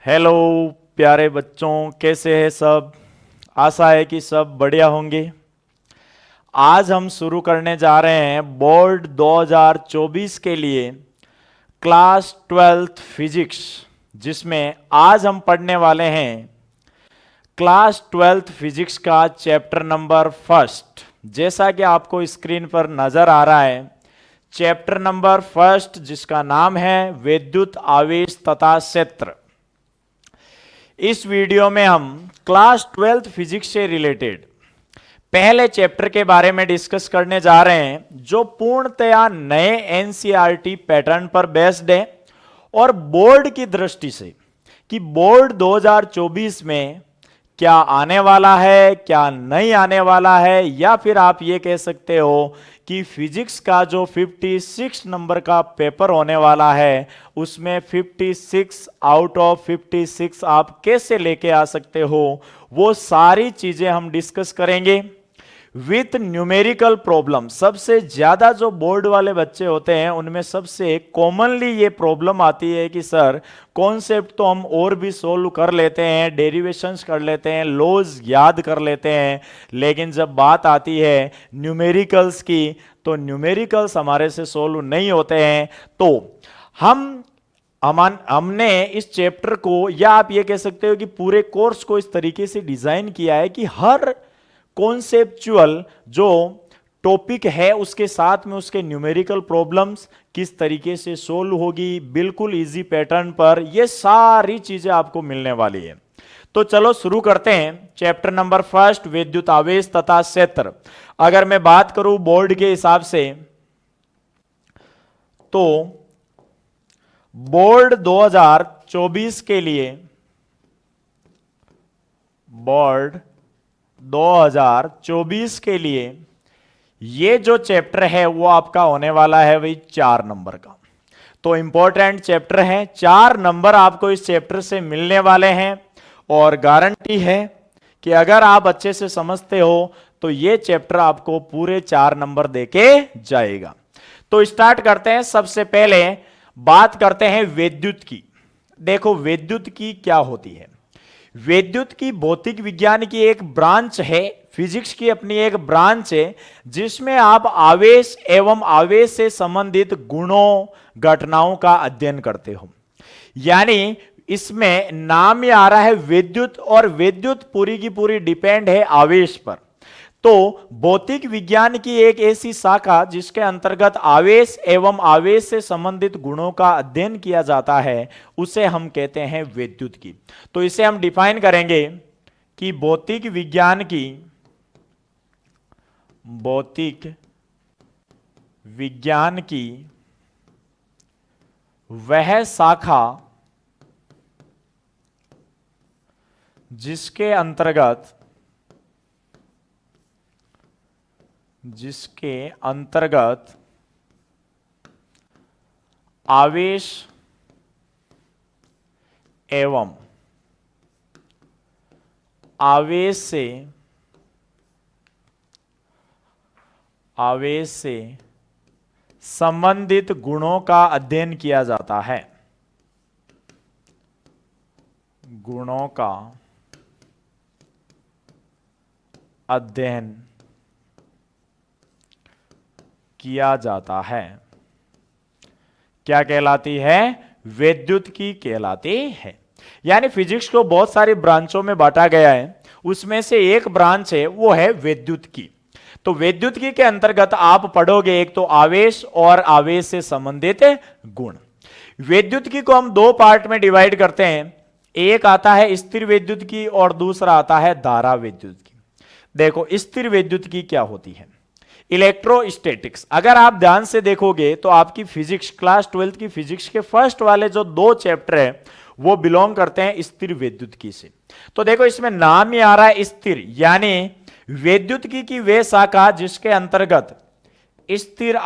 Hello प्यारे बच्चों, कैसे हैं सब। आशा है कि सब बढ़िया होंगे। आज हम शुरू करने जा रहे हैं बोर्ड 2024 के लिए क्लास 12th फिजिक्स, जिसमें आज हम पढ़ने वाले हैं क्लास 12th फिजिक्स का चैप्टर नंबर फर्स्ट। जैसा कि आपको स्क्रीन पर नजर आ रहा है, चैप्टर नंबर फर्स्ट जिसका नाम है विद्युत आवेश तथा क्षेत्र। इस वीडियो में हम क्लास 12th फिजिक्स से रिलेटेड पहले चैप्टर के बारे में डिस्कस करने जा रहे हैं, जो पूर्णतया नए एनसीईआरटी पैटर्न पर बेस्ड है और बोर्ड की दृष्टि से कि बोर्ड 2024 में क्या आने वाला है, क्या नहीं आने वाला है, या फिर आप ये कह सकते हो कि फिजिक्स का जो 56 नंबर का पेपर होने वाला है उसमें 56 आउट ऑफ 56 आप कैसे लेके आ सकते हो, वो सारी चीजें हम डिस्कस करेंगे विथ न्यूमेरिकल प्रॉब्लम। सबसे ज्यादा जो बोर्ड वाले बच्चे होते हैं उनमें सबसे कॉमनली ये प्रॉब्लम आती है कि सर कॉन्सेप्ट तो हम और भी सोल्व कर लेते हैं, डेरिवेशंस कर लेते हैं, लॉज याद कर लेते हैं, लेकिन जब बात आती है न्यूमेरिकल्स की तो न्यूमेरिकल्स हमारे से सोल्व नहीं होते हैं। तो हमने इस चैप्टर को, या आप ये कह सकते हो कि पूरे कोर्स को इस तरीके से डिजाइन किया है कि हर कॉन्सेप्चुअल जो टॉपिक है उसके साथ में उसके न्यूमेरिकल प्रॉब्लम्स किस तरीके से सोल्व होगी, बिल्कुल इजी पैटर्न पर, ये सारी चीजें आपको मिलने वाली है। तो चलो शुरू करते हैं चैप्टर नंबर फर्स्ट, विद्युत आवेश तथा क्षेत्र। अगर मैं बात करूं बोर्ड के हिसाब से, तो बोर्ड 2024 के लिए, बोर्ड 2024 के लिए ये जो चैप्टर है वो आपका होने वाला है वही 4 नंबर का। तो इंपॉर्टेंट चैप्टर है, 4 नंबर आपको इस चैप्टर से मिलने वाले हैं और गारंटी है कि अगर आप अच्छे से समझते हो तो ये चैप्टर आपको पूरे 4 नंबर देके जाएगा। तो स्टार्ट करते हैं। सबसे पहले बात करते हैं विद्युत की। देखो विद्युत की क्या होती है। विद्युत की भौतिक विज्ञान की एक ब्रांच है, फिजिक्स की अपनी एक ब्रांच है, जिसमें आप आवेश एवं आवेश से संबंधित गुणों घटनाओं का अध्ययन करते हो। यानी इसमें नाम ही आ रहा है विद्युत, और विद्युत पूरी की पूरी डिपेंड है आवेश पर। तो भौतिक विज्ञान की एक ऐसी शाखा जिसके अंतर्गत आवेश एवं आवेश से संबंधित गुणों का अध्ययन किया जाता है उसे हम कहते हैं विद्युत की। तो इसे हम डिफाइन करेंगे कि भौतिक विज्ञान की वह शाखा जिसके अंतर्गत आवेश एवं आवेश से संबंधित गुणों का अध्ययन किया जाता है। गुणों का अध्ययन किया जाता है, क्या कहलाती है? विद्युत की कहलाती है। यानी फिजिक्स को बहुत सारी ब्रांचों में बांटा गया है, उसमें से एक ब्रांच है वो है विद्युत की। तो विद्युत की के अंतर्गत आप पढ़ोगे एक तो आवेश और आवेश से संबंधित गुण। विद्युत की को हम 2 पार्ट में डिवाइड करते हैं, एक आता है स्थिर विद्युत की और दूसरा आता है धारा विद्युत की। देखो स्थिर विद्युत की क्या होती है, इलेक्ट्रोस्टैटिक्स। अगर आप ध्यान से देखोगे तो आपकी फिजिक्स क्लास 12th की फिजिक्स के फर्स्ट वाले जो 2 चैप्टर है वो बिलोंग करते हैं स्थिर विद्युत की से। तो देखो इसमें नाम ही आ रहा है स्थिर, यानी विद्युत की वे शाखा जिसके अंतर्गत स्थिर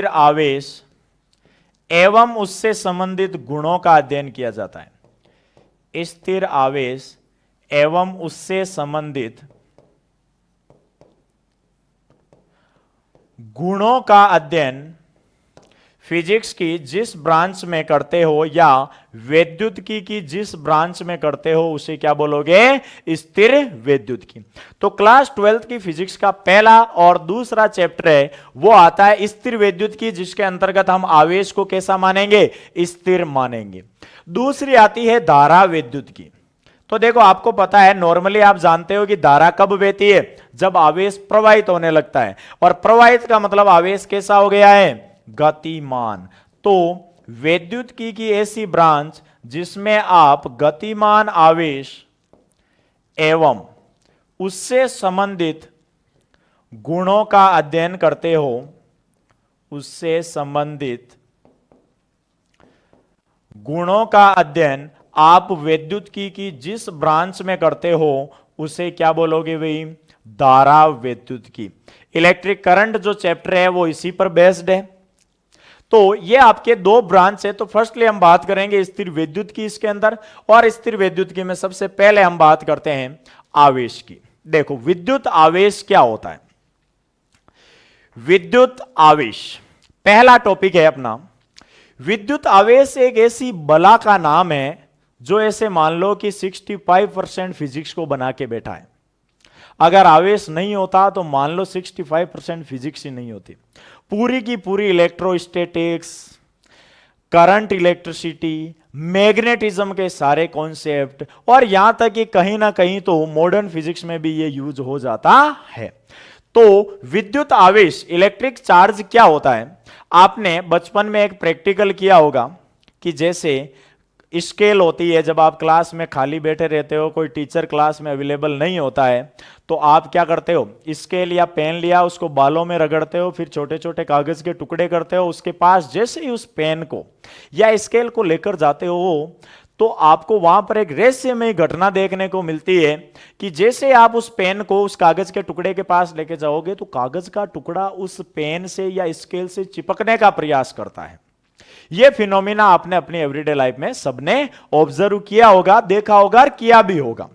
आवेश एवं उससे संबंधित गुणों का अध्ययन किया जाता है। स्थिर आवेश एवं उससे संबंधित गुणों का अध्ययन फिजिक्स की जिस ब्रांच में करते हो या वैद्युतिकी की जिस ब्रांच में करते हो उसे क्या बोलोगे? स्थिर वैद्युतिकी। तो क्लास 12th की फिजिक्स का पहला और दूसरा चैप्टर है वो आता है स्थिर वैद्युतिकी, जिसके अंतर्गत हम आवेश को कैसा मानेंगे? स्थिर मानेंगे। दूसरी आती है धारा वैद्युतिकी। तो देखो आपको पता है, नॉर्मली आप जानते हो कि धारा कब बहती है? जब आवेश प्रवाहित होने लगता है, और प्रवाहित का मतलब आवेश कैसा हो गया है? गतिमान। तो वैद्युतिकी की ऐसी ब्रांच जिसमें आप गतिमान आवेश एवं उससे संबंधित गुणों का अध्ययन करते हो, उससे संबंधित गुणों का अध्ययन आप वैद्युतिकी की जिस ब्रांच में करते हो उसे क्या बोलोगे भाई? धारा वैद्युतिकी। इलेक्ट्रिक करंट जो चैप्टर है वो इसी पर बेस्ड है। तो ये आपके दो ब्रांच है। तो फर्स्टली हम बात करेंगे स्थिर वैद्युतिकी इसके अंदर, और स्थिर वैद्युतिकी में सबसे पहले हम बात करते हैं आवेश की। देखो विद्युत आवेश क्या होता है? विद्युत आवेश पहला टॉपिक है अपना। विद्युत आवेश एक ऐसी बला का नाम है जो ऐसे मान लो कि 65% फिजिक्स को बना के बैठा है। अगर आवेश नहीं होता तो मान लो 65% फिजिक्स ही नहीं होती। पूरी की पूरी इलेक्ट्रोस्टैटिक्स, करंट, इलेक्ट्रिसिटी, मैग्नेटिज्म के सारे कॉन्सेप्ट, और यहां तक कि कहीं ना कहीं तो मॉडर्न फिजिक्स में भी ये यूज हो जाता है। तो विद्युत आवेश, इलेक्ट्रिक चार्ज क्या होता है? आपने बचपन में एक प्रैक्टिकल किया होगा कि जैसे स्केल होती है, जब आप क्लास में खाली बैठे रहते हो, कोई टीचर क्लास में अवेलेबल नहीं होता है, तो आप क्या करते हो? स्केल या पेन लिया, उसको बालों में रगड़ते हो, फिर छोटे छोटे कागज के टुकड़े करते हो, उसके पास जैसे ही उस पेन को या स्केल को लेकर जाते हो तो आपको वहां पर एक रहस्यमय घटना देखने को मिलती है कि जैसे आप उस पेन को उस कागज के टुकड़े के पास लेके जाओगे तो कागज का टुकड़ा उस पेन से या स्केल से चिपकने का प्रयास करता है। यह फिनोमिना आपने अपनी एवरीडे लाइफ में सबने ऑब्जर्व किया होगा, देखा होगा और किया भी होगा।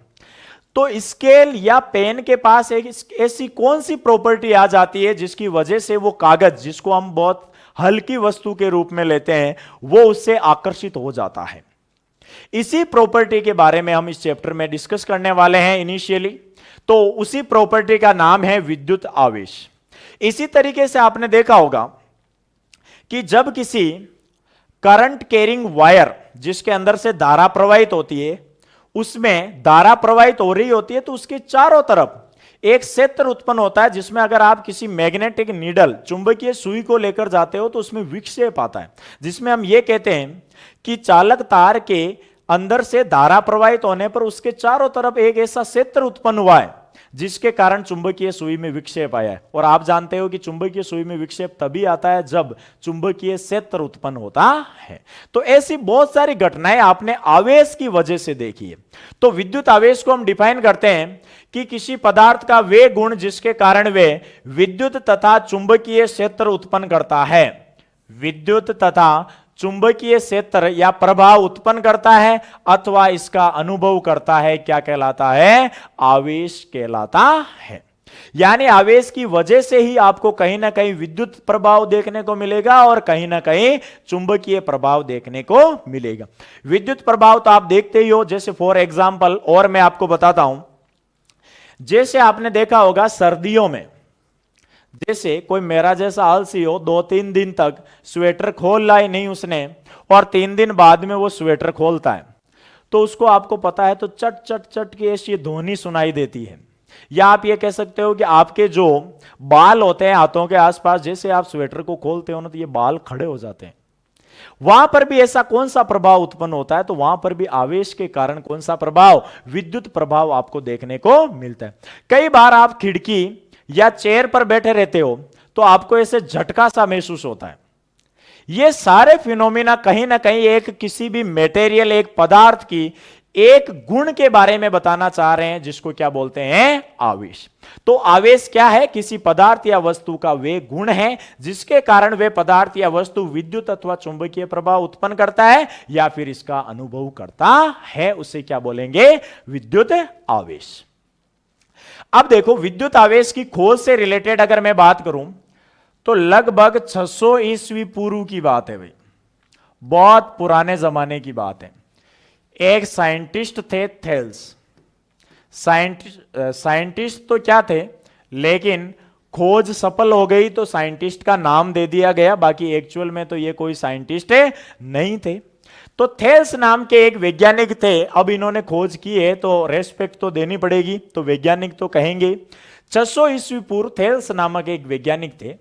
तो स्केल या पेन के पास एक ऐसी कौन सी प्रॉपर्टी आ जाती है जिसकी वजह से वो कागज, जिसको हम बहुत हल्की वस्तु के रूप में लेते हैं, वो उससे आकर्षित हो जाता है। इसी प्रॉपर्टी के बारे में हम इस चैप्टर में डिस्कस करने वाले हैं इनिशियली। तो उसी प्रॉपर्टी का नाम है विद्युत आवेश। इसी तरीके से आपने देखा होगा कि जब किसी करंट कैरिंग वायर, जिसके अंदर से धारा प्रवाहित होती है, उसमें धारा प्रवाहित हो रही होती है, तो उसके चारों तरफ एक क्षेत्र उत्पन्न होता है जिसमें अगर आप किसी मैग्नेटिक नीडल, चुंबकीय सुई को लेकर जाते हो तो उसमें विक्षेप आता है, जिसमें हम ये कहते हैं कि चालक तार के अंदर से धारा प्रवाहित होने पर उसके चारों तरफ एक ऐसा क्षेत्र उत्पन्न हुआ है जिसके कारण चुंबकीय सुई में विक्षेप आया है। और आप जानते हो कि चुंबकीय सुई में विक्षेप तभी आता है जब चुंबकीय क्षेत्र उत्पन्न होता है। तो ऐसी बहुत सारी घटनाएं आपने आवेश की वजह से देखी है। तो विद्युत आवेश को हम डिफाइन करते हैं कि किसी पदार्थ का वे गुण जिसके कारण वे विद्युत तथा चुंबकीय क्षेत्र उत्पन्न करता है। विद्युत तथा चुंबकीय क्षेत्र या प्रभाव उत्पन्न करता है अथवा इसका अनुभव करता है, क्या कहलाता है? आवेश कहलाता है। यानी आवेश की वजह से ही आपको कहीं ना कहीं विद्युत प्रभाव देखने को मिलेगा और कहीं ना कहीं चुंबकीय प्रभाव देखने को मिलेगा। विद्युत प्रभाव तो आप देखते ही हो। जैसे फॉर एग्जांपल और मैं आपको बताता हूं, जैसे आपने देखा होगा सर्दियों में, जैसे कोई मेरा जैसा आलसी हो, 2-3 दिन तक स्वेटर खोल लाई नहीं उसने, और 3 दिन बाद में वो स्वेटर खोलता है, तो उसको आपको पता है तो चट चट चट की ऐसी ध्वनि सुनाई देती है। या आप ये कह सकते हो कि आपके जो बाल होते हैं हाथों के आसपास, जैसे आप स्वेटर को खोलते हो ना तो ये बाल खड़े हो जाते हैं। वहां पर भी ऐसा कौन सा प्रभाव उत्पन्न होता है? तो वहां पर भी आवेश के कारण कौन सा प्रभाव? विद्युत प्रभाव आपको देखने को मिलता है। कई बार आप खिड़की या चेयर पर बैठे रहते हो तो आपको ऐसे झटका सा महसूस होता है। ये सारे फिनोमिना कहीं ना कहीं एक किसी भी मटेरियल, एक पदार्थ की एक गुण के बारे में बताना चाह रहे हैं, जिसको क्या बोलते हैं? आवेश। तो आवेश क्या है? किसी पदार्थ या वस्तु का वे गुण है जिसके कारण वे पदार्थ या वस्तु विद्युत अथवा चुंबकीय प्रभाव उत्पन्न करता है या फिर इसका अनुभव करता है, उसे क्या बोलेंगे? विद्युत आवेश। अब देखो, विद्युत आवेश की खोज से रिलेटेड अगर मैं बात करूं तो लगभग 600 ईस्वी पूर्व की बात है भाई, बहुत पुराने जमाने की बात है। एक साइंटिस्ट थे थेल्स। साइंटिस्ट तो क्या थे, लेकिन खोज सफल हो गई तो साइंटिस्ट का नाम दे दिया गया, बाकी एक्चुअल में तो ये कोई साइंटिस्ट नहीं थे। तो थेल्स नाम के एक वैज्ञानिक थे। अब इन्होंने खोज की है तो रेस्पेक्ट तो देनी पड़ेगी, तो वैज्ञानिक तो कहेंगे। 600 ईस्वी पूर्व थेल्स नामक एक वैज्ञानिक थे।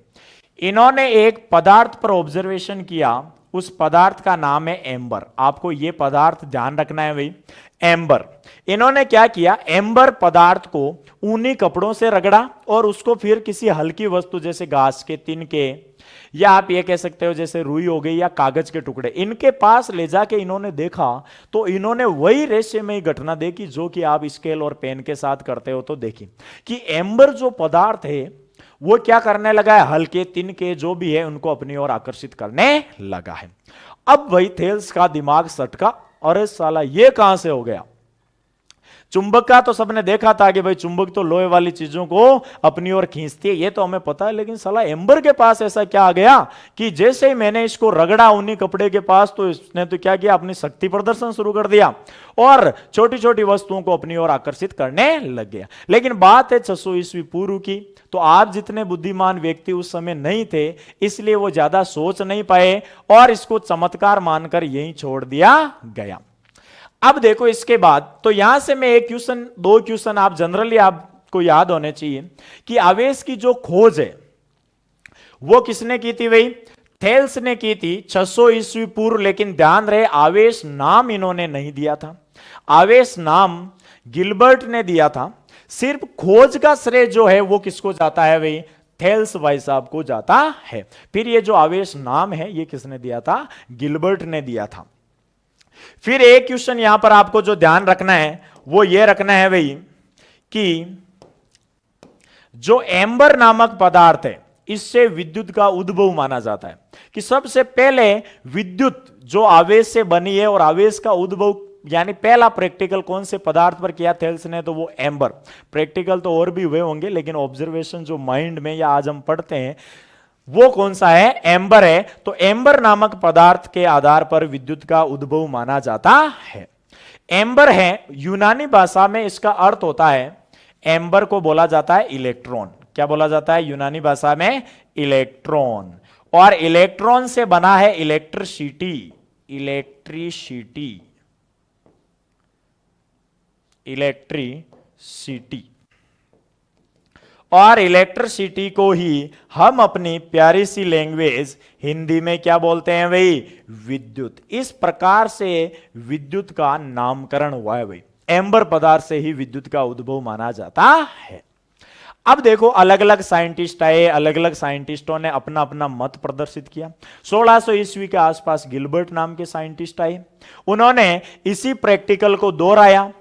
इन्होंने एक पदार्थ पर ऑब्जर्वेशन किया, उस पदार्थ का नाम है एम्बर। आपको यह पदार्थ ध्यान रखना है भाई, एम्बर। इन्होंने क्या किया, एम्बर पदार्थ को ऊनी कपड़ों से रगड़ा और उसको फिर किसी हल्की वस्तु जैसे घास के तिनके, या आप ये कह सकते हो जैसे रुई हो गई या कागज के टुकड़े, इनके पास ले जाके इन्होंने देखा तो इन्होंने वही रहस्यमयी घटना देखी जो कि आप स्केल और पेन के साथ करते हो। तो देखी कि एम्बर जो पदार्थ है वो क्या करने लगा है, हल्के तिनके जो भी है उनको अपनी ओर आकर्षित करने लगा है। अब वही थेल्स का दिमाग सटका, अरे साला ये कहां से हो गया। चुंबक का तो सबने देखा था कि भाई चुंबक तो लोहे वाली चीजों को अपनी ओर खींचती है, ये तो हमें पता है, लेकिन साला एम्बर के पास ऐसा क्या आ गया कि जैसे ही मैंने इसको रगड़ा उन्हीं कपड़े के पास, तो इसने तो क्या किया, अपनी शक्ति प्रदर्शन शुरू कर दिया और छोटी छोटी वस्तुओं को अपनी ओर आकर्षित करने लग गया। लेकिन बात है 600 ईस्वी पूर्व की, तो आप जितने बुद्धिमान व्यक्ति उस समय नहीं थे, इसलिए वो ज्यादा सोच नहीं पाए और इसको चमत्कार मानकर यहीं छोड़ दिया गया। अब देखो इसके बाद, तो यहां से मैं एक क्वेश्चन, दो क्वेश्चन आप जनरली आपको याद होने चाहिए कि आवेश की जो खोज है वो किसने की थी भाई, थेल्स ने की थी 600 ईस्वी पूर्व। लेकिन ध्यान रहे आवेश नाम इन्होंने नहीं दिया था, आवेश नाम गिलबर्ट ने दिया था। सिर्फ खोज का श्रेय जो है वो किसको जाता है भाई, थेल्स भाई साहब को जाता है। फिर ये जो आवेश नाम है ये किसने दिया था, गिलबर्ट ने दिया था। फिर एक क्वेश्चन यहां पर आपको जो ध्यान रखना है वो ये रखना है भाई कि जो एम्बर नामक पदार्थ है इससे विद्युत का उद्भव माना जाता है, कि सबसे पहले विद्युत जो आवेश से बनी है और आवेश का उद्भव यानी पहला प्रैक्टिकल कौन से पदार्थ पर किया थेल्स ने, तो वो एम्बर। प्रैक्टिकल तो और भी हुए होंगे, लेकिन ऑब्जर्वेशन जो माइंड में या आज हम पढ़ते हैं वो कौन सा है, एम्बर है। तो एम्बर नामक पदार्थ के आधार पर विद्युत का उद्भव माना जाता है। एम्बर है, यूनानी भाषा में इसका अर्थ होता है, एम्बर को बोला जाता है इलेक्ट्रॉन। क्या बोला जाता है यूनानी भाषा में, इलेक्ट्रॉन। और इलेक्ट्रॉन से बना है इलेक्ट्रिसिटी, इलेक्ट्रिसिटी, इलेक्ट्रिसिटी। और इलेक्ट्रिसिटी को ही हम अपनी प्यारी सी लैंग्वेज हिंदी में क्या बोलते हैं भाई, विद्युत। इस प्रकार से विद्युत का नामकरण हुआ है भाई, एम्बर पदार्थ से ही विद्युत का उद्भव माना जाता है। अब देखो अलग अलग साइंटिस्ट आए, अलग अलग साइंटिस्टों ने अपना अपना मत प्रदर्शित किया। 1600 ईस्वी के आसपास गिलबर्ट नाम के साइंटिस्ट आए, उन्होंने इसी प्रैक्टिकल को दोहराया।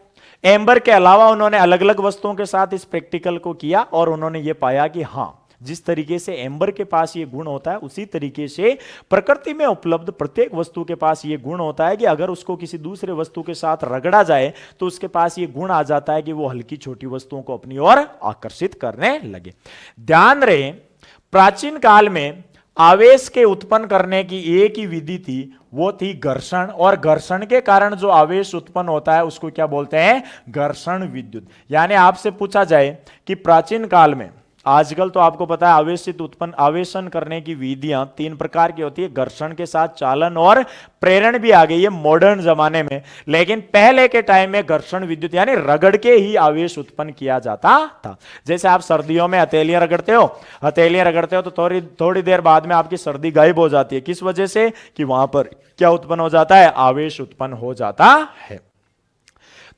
एम्बर के अलावा उन्होंने अलग अलग वस्तुओं के साथ इस प्रैक्टिकल को किया और उन्होंने यह पाया कि हां, जिस तरीके से एम्बर के पास ये गुण होता है उसी तरीके से प्रकृति में उपलब्ध प्रत्येक वस्तु के पास ये गुण होता है कि अगर उसको किसी दूसरे वस्तु के साथ रगड़ा जाए तो उसके पास ये गुण आ जाता है कि वो हल्की छोटी वस्तुओं को अपनी ओर आकर्षित करने लगे। ध्यान रहे प्राचीन काल में आवेश के उत्पन्न करने की एक ही विधि थी, वो थी घर्षण। और घर्षण के कारण जो आवेश उत्पन्न होता है उसको क्या बोलते हैं, घर्षण विद्युत। यानी आपसे पूछा जाए कि प्राचीन काल में, आजकल तो आपको पता है आवेशित उत्पन्न आवेशन करने की विधियां 3 प्रकार की होती है, घर्षण के साथ चालन और प्रेरण भी आ गई है मॉडर्न जमाने में। लेकिन पहले के टाइम में घर्षण विद्युत यानी रगड़ के ही आवेश उत्पन्न किया जाता था। जैसे आप सर्दियों में हथेलियां रगड़ते हो, हथेलियां रगड़ते हो तो थोड़ी देर बाद में आपकी सर्दी गायब हो जाती है। किस वजह से, कि वहां पर क्या उत्पन्न हो जाता है, आवेश उत्पन्न हो जाता है।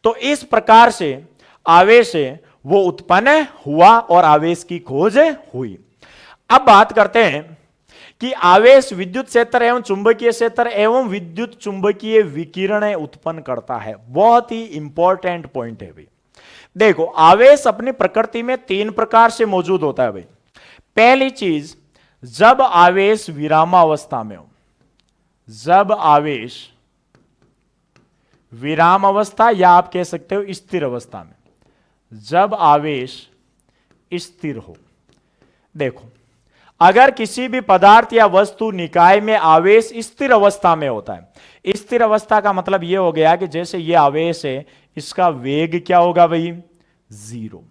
तो इस प्रकार से आवेश वो उत्पन्न हुआ और आवेश की खोज हुई। अब बात करते हैं कि आवेश विद्युत क्षेत्र एवं चुंबकीय क्षेत्र एवं विद्युत चुंबकीय विकिरण उत्पन्न करता है। बहुत ही इंपॉर्टेंट पॉइंट है भाई। देखो आवेश अपनी प्रकृति में 3 प्रकार से मौजूद होता है भाई। पहली चीज, जब आवेश विरामावस्था में हो, जब आवेश विराम अवस्था या आप कह सकते हो स्थिर अवस्था में, जब आवेश स्थिर हो। देखो अगर किसी भी पदार्थ या वस्तु निकाय में आवेश स्थिर अवस्था में होता है, स्थिर अवस्था का मतलब यह हो गया कि जैसे ये आवेश है, इसका वेग क्या होगा भाई, जीरो।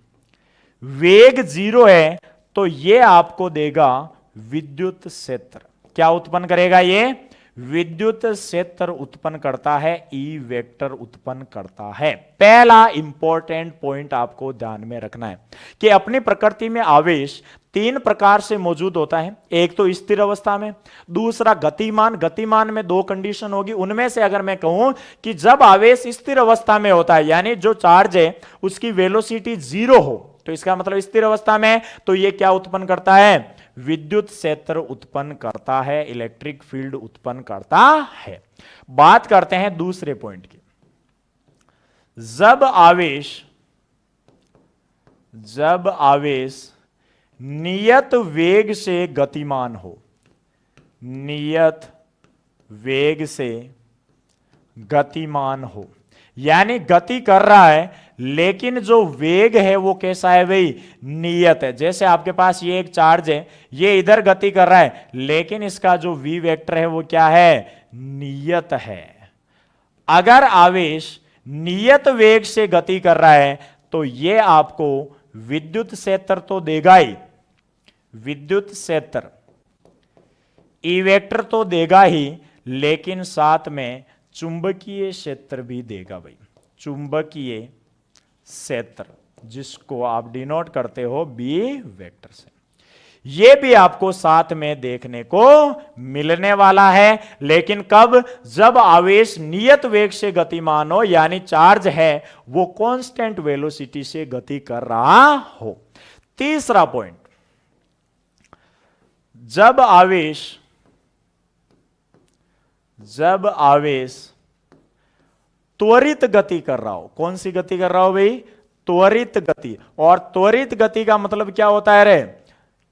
वेग जीरो है तो ये आपको देगा विद्युत क्षेत्र। क्या उत्पन्न करेगा ये, विद्युत क्षेत्र उत्पन्न करता है, ई वेक्टर उत्पन्न करता है। पहला इंपॉर्टेंट पॉइंट आपको ध्यान में रखना है कि अपनी प्रकृति में आवेश तीन प्रकार से मौजूद होता है। एक तो स्थिर अवस्था में, दूसरा गतिमान। गतिमान में दो कंडीशन होगी, उनमें से अगर मैं कहूं कि जब आवेश स्थिर अवस्था में होता है, यानी जो चार्ज है उसकी वेलोसिटी जीरो हो, तो इसका मतलब स्थिर अवस्था में, तो ये क्या उत्पन्न करता है, विद्युत क्षेत्र उत्पन्न करता है, इलेक्ट्रिक फील्ड उत्पन्न करता है। बात करते हैं दूसरे पॉइंट की। जब आवेश नियत वेग से गतिमान हो, नियत वेग से गतिमान हो, यानी गति कर रहा है लेकिन जो वेग है वो कैसा है भाई, नियत है। जैसे आपके पास ये एक चार्ज है, ये इधर गति कर रहा है लेकिन इसका जो v वेक्टर है वो क्या है, नियत है। अगर आवेश नियत वेग से गति कर रहा है तो ये आपको विद्युत क्षेत्र तो देगा ही, विद्युत क्षेत्र ई वेक्टर तो देगा ही, लेकिन साथ में चुंबकीय क्षेत्र भी देगा भाई, चुंबकीय क्षेत्र, जिसको आप डिनोट करते हो बी वेक्टर से। यह भी आपको साथ में देखने को मिलने वाला है, लेकिन कब, जब आवेश नियत वेग से गतिमान हो, यानी चार्ज है वो कांस्टेंट वेलोसिटी से गति कर रहा हो। तीसरा पॉइंट, जब आवेश त्वरित गति कर रहा हो, कौन सी गति कर रहा हो भाई, त्वरित गति। और त्वरित गति का मतलब क्या होता है रे,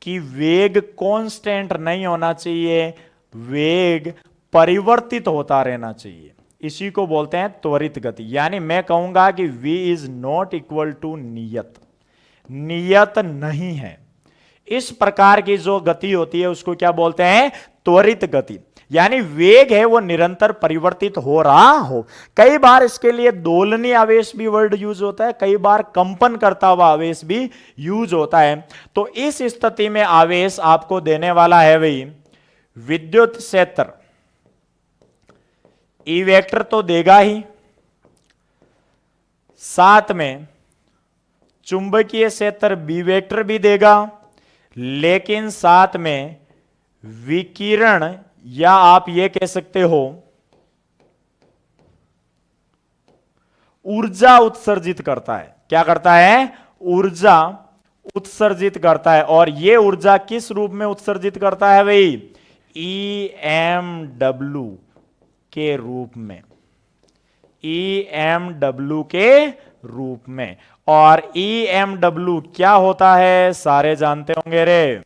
कि वेग कांस्टेंट नहीं होना चाहिए, वेग परिवर्तित होता रहना चाहिए, इसी को बोलते हैं त्वरित गति। यानी मैं कहूंगा कि v is not equal to नियत, नियत नहीं है। इस प्रकार की जो गति होती है उसको क्या बोलते हैं, त्वरित गति। यानी वेग है वो निरंतर परिवर्तित हो रहा हो। कई बार इसके लिए दोलनीय आवेश भी वर्ड यूज होता है, कई बार कंपन करता हुआ आवेश भी यूज होता है। तो इस स्थिति में आवेश आपको देने वाला है भाई विद्युत क्षेत्र, ई वेक्टर तो देगा ही, साथ में चुंबकीय क्षेत्र बी वेक्टर भी देगा, लेकिन साथ में विकिरण, या आप ये कह सकते हो ऊर्जा उत्सर्जित करता है। क्या करता है, ऊर्जा उत्सर्जित करता है। और यह ऊर्जा किस रूप में उत्सर्जित करता है भाई, EMW के रूप में, EMW के रूप में। और EMW क्या होता है, सारे जानते होंगे रे,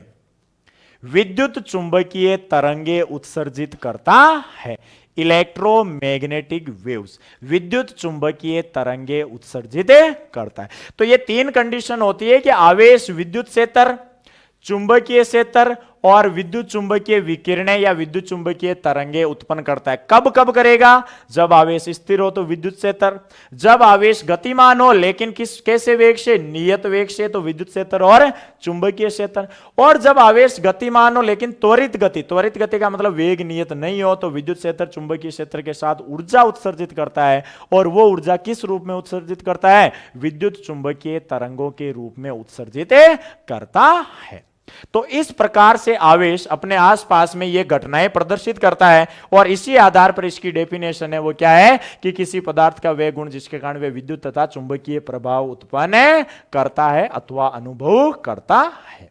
विद्युत चुंबकीय तरंगे उत्सर्जित करता है, इलेक्ट्रोमैग्नेटिक वेव्स, विद्युत चुंबकीय तरंगे उत्सर्जित करता है। तो ये तीन कंडीशन होती है कि आवेश विद्युत क्षेत्र, चुंबकीय क्षेत्र और विद्युत चुंबकीय विकिरणें या विद्युत चुंबकीय तरंगे उत्पन्न करता है। कब कब करेगा, जब आवेश स्थिर हो तो विद्युत क्षेत्र, जब आवेश गतिमान हो लेकिन कैसे वेग से, नियत वेग से, तो विद्युत क्षेत्र और चुंबकीय क्षेत्र। और जब आवेश गतिमान हो लेकिन त्वरित गति, त्वरित गति का मतलब वेग नियत नहीं हो, तो विद्युत क्षेत्र चुंबकीय क्षेत्र के साथ ऊर्जा उत्सर्जित करता है। और वो ऊर्जा किस रूप में उत्सर्जित करता है, विद्युत चुंबकीय तरंगों के रूप में उत्सर्जित करता है। तो इस प्रकार से आवेश अपने आसपास में ये घटनाएं प्रदर्शित करता है, और इसी आधार पर इसकी डेफिनेशन है वो क्या है, कि किसी पदार्थ का वह गुण जिसके कारण वह विद्युत तथा चुंबकीय प्रभाव उत्पन्न करता है अथवा अनुभव करता है।